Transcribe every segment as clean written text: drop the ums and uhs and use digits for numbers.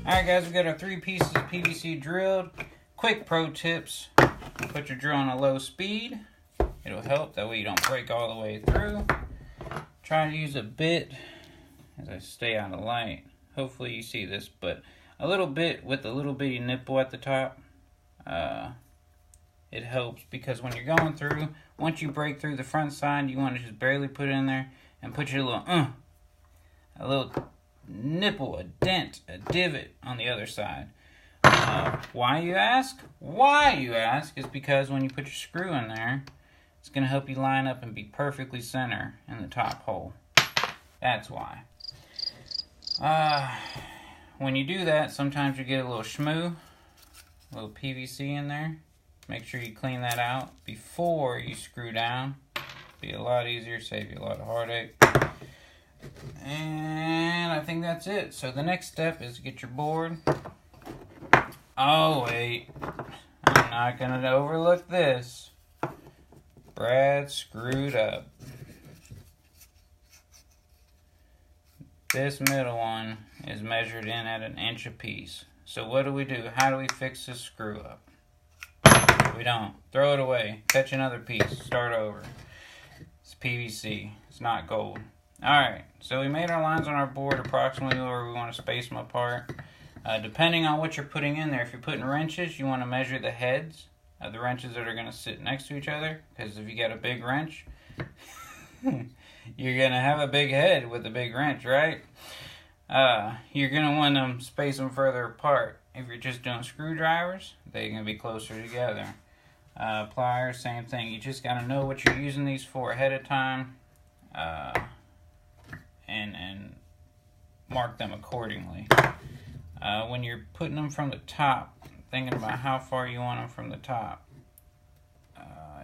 Alright guys, we got our 3 pieces of PVC drilled. Quick pro tips. Put your drill on a low speed. It'll help, that way you don't break all the way through. Try to use a bit as I stay out of light. Hopefully you see this, but a little bit with a little bitty nipple at the top. It helps because when you're going through, once you break through the front side, you want to just barely put it in there and put your little nipple, a dent, a divot on the other side. Why you ask? Why you ask is because when you put your screw in there, it's going to help you line up and be perfectly center in the top hole. That's why. When you do that, sometimes you get a little schmoo, a little PVC in there. Make sure you clean that out before you screw down. Be a lot easier, save you a lot of heartache. And I think that's it. So the next step is to get your board. Oh wait, I'm not gonna overlook this. Brad screwed up. This middle one is measured in at 1 inch a piece. So what do we do? How do we fix this screw up? We don't. Throw it away. Catch another piece. Start over. It's PVC. It's not gold. Alright, so we made our lines on our board approximately where we want to space them apart. Depending on what you're putting in there, if you're putting wrenches, you want to measure the heads of the wrenches that are going to sit next to each other. Because if you got a big wrench, you're going to have a big head with a big wrench, right? You're going to want to space them further apart. If you're just doing screwdrivers, they're going to be closer together. Pliers, same thing. You just got to know what you're using these for ahead of time. And mark them accordingly. When you're putting them from the top, thinking about how far you want them from the top.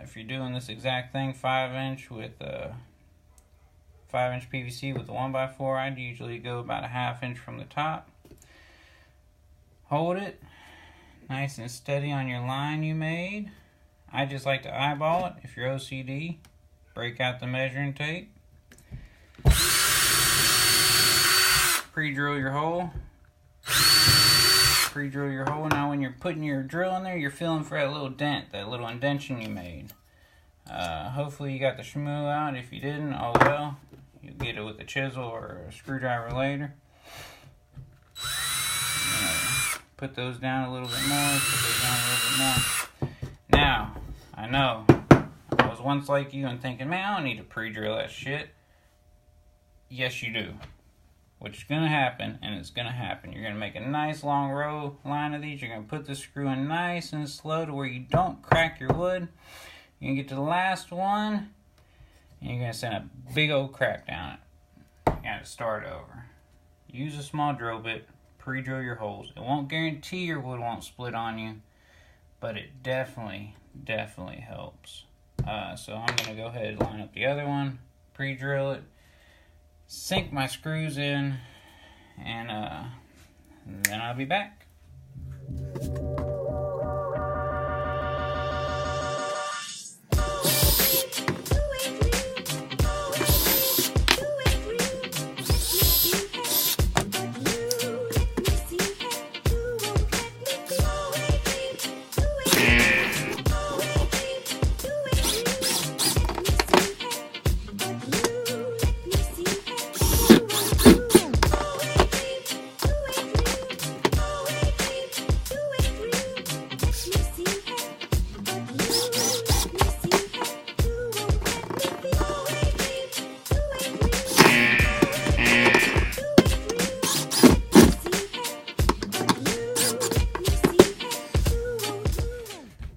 If you're doing this exact thing, 5-inch with 5-inch PVC with the 1x4, I'd usually go about 1/2 inch from the top. Hold it nice and steady on your line you made. I just like to eyeball it. If you're OCD, break out the measuring tape. Pre-drill your hole. Pre-drill your hole. Now when you're putting your drill in there, you're feeling for that little dent, that little indentation you made. Hopefully you got the schmoo out. If you didn't, oh well. You'll get it with a chisel or a screwdriver later. Put those down a little bit more. Put those down a little bit more. Now, I know I was once like you and thinking, man, I don't need to pre-drill that shit. Yes, you do. Which is going to happen, and it's going to happen. You're going to make a nice long row line of these. You're going to put the screw in nice and slow to where you don't crack your wood. You're going to get to the last one, and you're going to send a big old crack down it. You got to start over. Use a small drill bit. Pre-drill your holes. It won't guarantee your wood won't split on you, but it definitely helps. So I'm going to go ahead and line up the other one, pre-drill it, sink my screws in, and then I'll be back.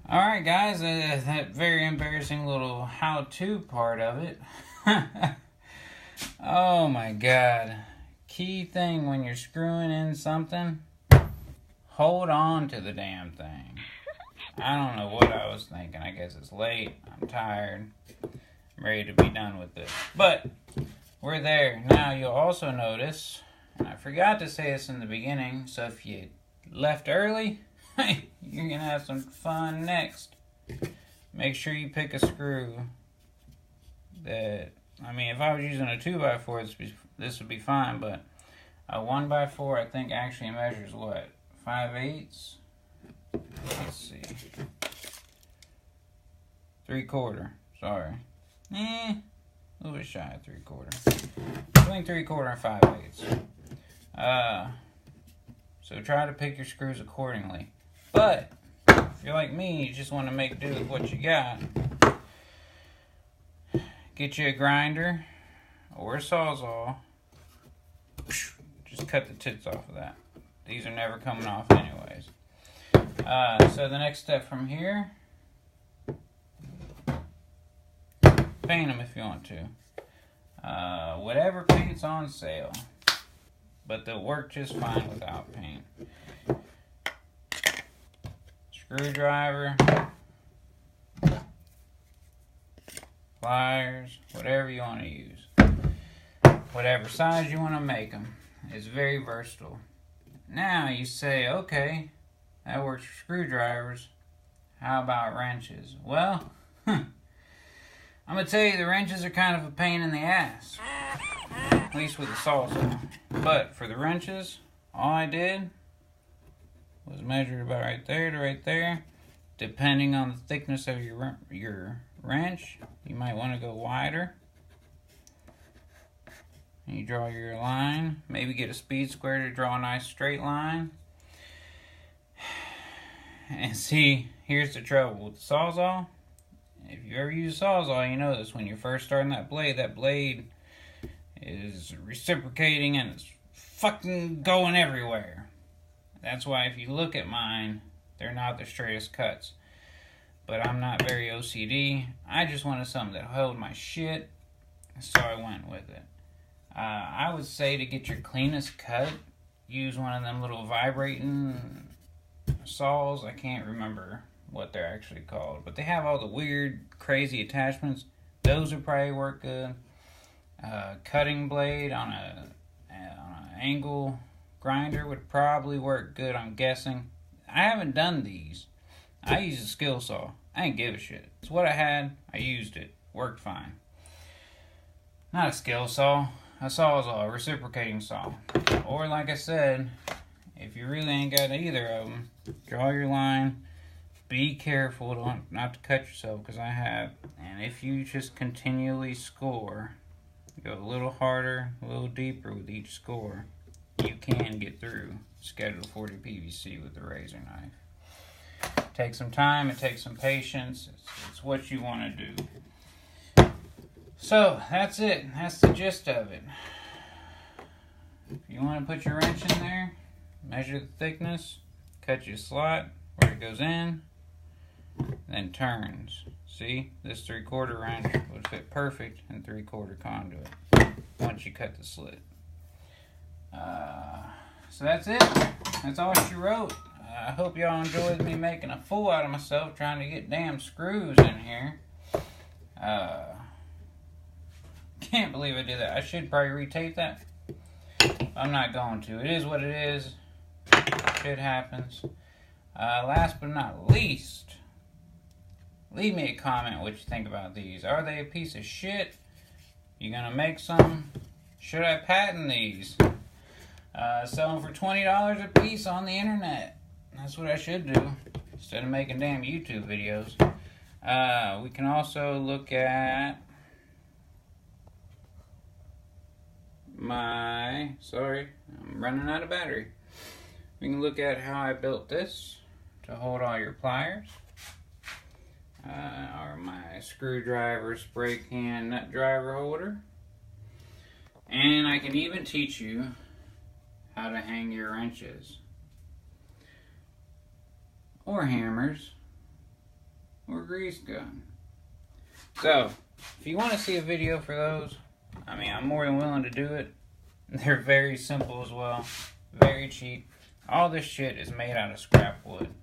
Alright guys, that very embarrassing little how-to part of it. Oh my god. Key thing when you're screwing in something, hold on to the damn thing. I don't know what I was thinking. I guess it's late. I'm tired. I'm ready to be done with this. But we're there. Now you'll also notice, and I forgot to say this in the beginning, so if you left early, you're going to have some fun next. Make sure you pick a screw that, I mean, if I was using a 2x4, this would be fine, but A 1x4, I think, actually measures what? 5/8? Let's see. 3/4. Sorry. A little bit shy of 3/4. Between 3/4 and 5/8. So try to pick your screws accordingly. But if you're like me, you just want to make do with what you got. Get you a grinder or a sawzall. Just cut the tits off of that. These are never coming off anyways. So the next step from here, paint them if you want to. Whatever paint's on sale. But they'll work just fine without paint. Screwdriver. Pliers. Whatever you want to use. Whatever size you want to make them. It's very versatile. Now you say, okay, that works for screwdrivers. How about wrenches? Well, I'm going to tell you the wrenches are kind of a pain in the ass. At least with the sawzall. But for the wrenches, all I did was measure about right there to right there. Depending on the thickness of your wrench, you might want to go wider. And you draw your line. Maybe get a speed square to draw a nice straight line. And see, here's the trouble with the sawzall. If you ever use a sawzall, you know this. When you're first starting that blade is reciprocating and it's fucking going everywhere. That's why if you look at mine, they're not the straightest cuts. But I'm not very OCD. I just wanted something that held my shit, so I went with it. I would say to get your cleanest cut, use one of them little vibrating saws. I can't remember what they're actually called, but they have all the weird, crazy attachments. Those would probably work good. Cutting blade on an angle grinder would probably work good, I'm guessing. I haven't done these. I use a skill saw. I ain't give a shit. It's what I had. I used it. Worked fine. Not a skill saw. A sawzall, a reciprocating saw. Or like I said, if you really ain't got either of them, draw your line. Be careful not to cut yourself, because I have. And if you just continually score, go a little harder, a little deeper with each score, you can get through Schedule 40 PVC with the razor knife. It takes some time, it takes some patience. It's what you want to do. So, that's it. That's the gist of it. If you want to put your wrench in there, measure the thickness, cut your slot where it goes in, then turns. See, this 3/4 wrench would fit perfect in 3/4 conduit once you cut the slit. So that's it. That's all she wrote. I hope y'all enjoyed me making a fool out of myself trying to get damn screws in here. Can't believe I did that. I should probably retape that. I'm not going to. It is what it is. Shit happens. Last but not least, leave me a comment what you think about these. Are they a piece of shit? You gonna make some? Should I patent these? Sell them for $20 a piece on the internet. That's what I should do, instead of making damn YouTube videos. We can also look at sorry, I'm running out of battery. We can look at how I built this to hold all your pliers. Or my screwdriver, spray can, nut driver holder. And I can even teach you how to hang your wrenches. Or hammers. Or grease gun. So, if you want to see a video for those, I mean, I'm more than willing to do it. They're very simple as well. Very cheap. All this shit is made out of scrap wood.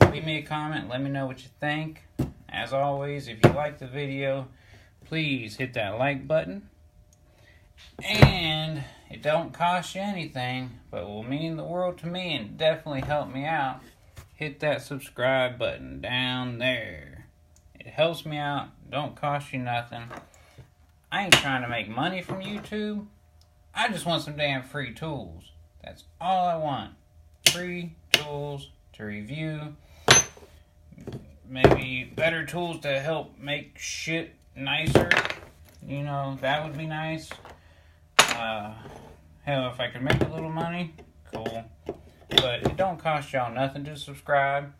Leave me a comment. Let me know what you think. As always, if you like the video, please hit that like button. And it don't cost you anything, but will mean the world to me and definitely help me out. Hit that subscribe button down there. It helps me out. Don't cost you nothing. I ain't trying to make money from YouTube. I just want some damn free tools. That's all I want. Free tools to review. Maybe better tools to help make shit nicer. You know, that would be nice. Hell, if I could make a little money, cool. But it don't cost y'all nothing to subscribe.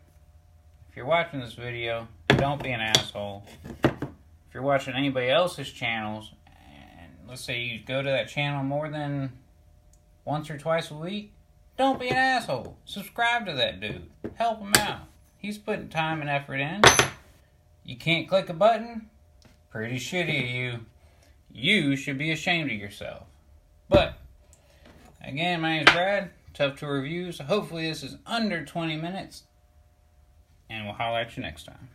If you're watching this video, don't be an asshole. If you're watching anybody else's channels, and let's say you go to that channel more than once or twice a week, don't be an asshole. Subscribe to that dude. Help him out. He's putting time and effort in. You can't click a button? Pretty shitty of you. You should be ashamed of yourself. But, again, my name's Brad. Tough Tool Reviews. Hopefully this is under 20 minutes. And we'll holler at you next time.